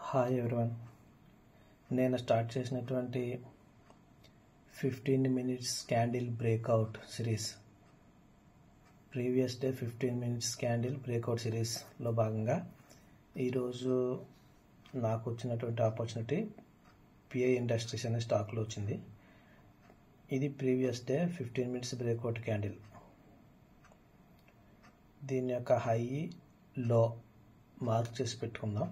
Hi everyone, నేను start చేసినటువంటి 15 minutes candle breakout series previous day 15 minutes candle breakout సిరీస్లో భాగంగా ఈరోజు నాకు వచ్చినటువంటి ఆపర్చునిటీ పిఐ ఇండస్ట్రీస్ అనే స్టాక్లో వచ్చింది. ఇది previous day 15 minutes breakout candle. దీని యొక్క హై లో మార్క్ చేసి పెట్టుకుందాం.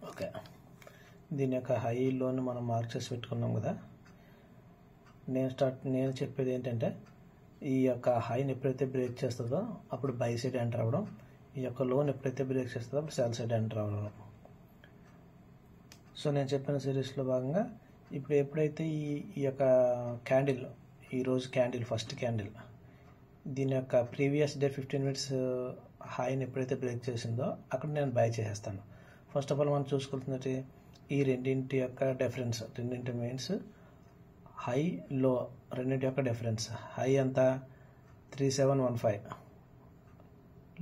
ఓకే, దీని యొక్క హై లోని మనం మార్క్ చేసి పెట్టుకున్నాం కదా. నేను చెప్పేది ఏంటంటే, ఈ యొక్క హైని ఎప్పుడైతే బ్రేక్ చేస్తుందో అప్పుడు బై సైడ్ ఎంటర్ అవ్వడం, ఈ యొక్క లోన్ ఎప్పుడైతే బ్రేక్ చేస్తుందో అప్పుడు సెల్ సైడ్ ఎంటర్ అవ్వడం. సో నేను చెప్పిన సిరీస్లో భాగంగా ఇప్పుడు ఎప్పుడైతే ఈ యొక్క క్యాండిల్, ఈరోజు క్యాండిల్ ఫస్ట్ క్యాండిల్ దీని యొక్క ప్రీవియస్ డే 15 మినిట్స్ హైని ఎప్పుడైతే బ్రేక్ చేసిందో అక్కడ నేను బై చేసేస్తాను. ఫస్ట్ ఆఫ్ ఆల్ మనం చూసుకుంటున్నట్టు ఈ రెండింటి యొక్క డిఫరెన్స్, రెండింటి మీన్స్ హై లో రెండింటి యొక్క డిఫరెన్స్. హై ఎంత 3715,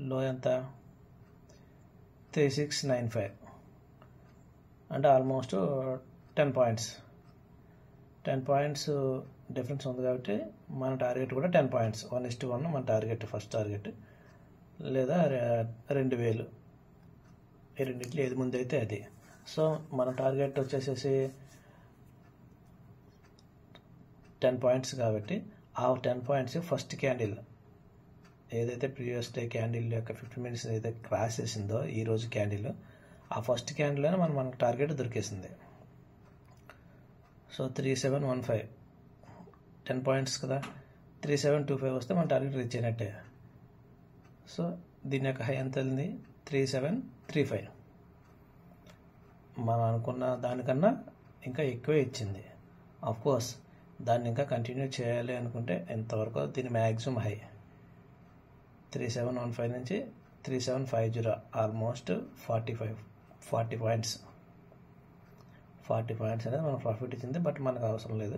లో ఎంత 3695, అంటే ఆల్మోస్ట్ 10 పాయింట్స్ డిఫరెన్స్ ఉంది. కాబట్టి మన టార్గెట్ కూడా 10 పాయింట్స్, 1:1 మన టార్గెట్, ఫస్ట్ టార్గెట్, లేదా 2000, ఈ రెండింటిలో ఏది ముందు అయితే అది. సో మన టార్గెట్ వచ్చేసేసి 10 పాయింట్స్ కాబట్టి ఆ 10 పాయింట్స్ ఫస్ట్ క్యాండిల్ ఏదైతే ప్రీవియస్ డే క్యాండిల్ యొక్క 15 మినిట్స్ ఏదైతే క్రాస్ చేసిందో ఈరోజు క్యాండిల్, ఆ ఫస్ట్ క్యాండిల్లోనే మనకు టార్గెట్ దొరికేసింది. సో 3715 10 పాయింట్స్ కదా, 3725 వస్తే మన టార్గెట్ రీచ్ అయినట్టే. సో దీని యొక్క హై ఎంత వెళ్ళింది 3735. మనం అనుకున్న దానికన్నా ఇంకా ఎక్కువే ఇచ్చింది. కోర్స్ దాన్ని ఇంకా కంటిన్యూ చేయాలి అనుకుంటే ఎంతవరకు దీని మ్యాక్సిమం హై 3715 నుంచి 3750, ఆల్మోస్ట్ 40 పాయింట్స్ అనేది మనకు ప్రాఫిట్ ఇచ్చింది. బట్ మనకు అవసరం లేదు,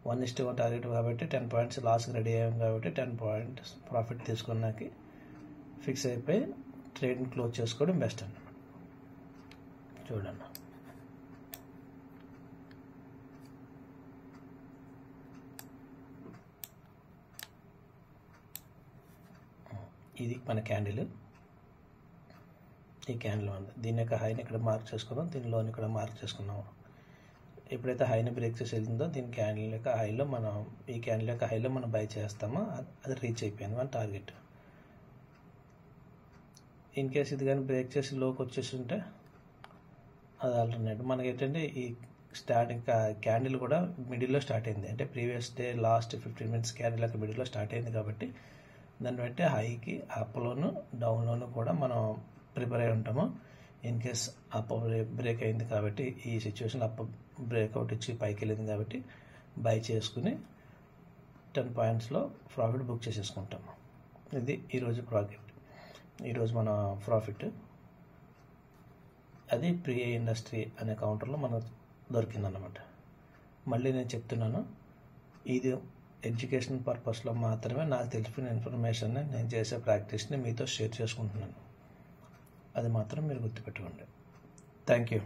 1:1 టార్గెట్ కాబట్టి 10 పాయింట్స్ లాస్కి రెడీ అయ్యాం కాబట్టి 10 పాయింట్స్ ప్రాఫిట్ తీసుకున్నాకి ఫిక్స్ అయిపోయి ట్రేడ్ని క్లోజ్ చేసుకోవడం బెస్ట్ అన్నమాట. చూడండి, ఇది మన క్యాండిల్. ఈ క్యాండిల్ ఉంది, దీని యొక్క హైని ఇక్కడ మార్క్ చేసుకున్నాం, దీని లోన్ ఇక్కడ మార్క్ చేసుకున్నాము. ఎప్పుడైతే హైని బ్రేక్ చేసి వెళ్తుందో దీని క్యాండిల్ యొక్క హైలో మనం, ఈ క్యాండిల్ యొక్క హైలో మనం బై చేస్తామో అది రీచ్ అయిపోయింది మన టార్గెట్. ఇన్ కేస్ ఇది కానీ బ్రేక్ చేసి లోకి వచ్చేసి ఉంటే అది ఆల్టర్నేట్. మనకి ఏంటంటే ఈ స్టార్టింగ్ క్యాండిల్ కూడా మిడిల్లో స్టార్ట్ అయింది, అంటే previous day last 15 minutes candle యొక్క మిడిల్లో స్టార్ట్ అయింది కాబట్టి దాన్ని బట్టి హైకి అప్లోను డౌన్లోను కూడా మనం ప్రిపేర్ అయి ఉంటాము. ఇన్ కేస్ అప్ బ్రేక్ అయింది కాబట్టి ఈ సిచ్యువేషన్ అప్ బ్రేక్అవుట్ ఇచ్చి పైకి వెళ్ళింది కాబట్టి బై చేసుకుని 10 పాయింట్స్లో ప్రాఫిట్ బుక్ చేసేసుకుంటాము. ఇది ఈరోజు ఈరోజు మన ప్రాఫిట్. అది పిఐ ఇండస్ట్రీ అనే కౌంటర్లో మనకు దొరికిందన్నమాట. మళ్ళీ నేను చెప్తున్నాను, ఇది ఎడ్యుకేషన్ పర్పస్లో మాత్రమే నాకు తెలిసిన ఇన్ఫర్మేషన్ని, నేను చేసే ప్రాక్టీస్ని మీతో షేర్ చేసుకుంటున్నాను. అది మాత్రం మీరు గుర్తుపెట్టుకోండి. Thank you.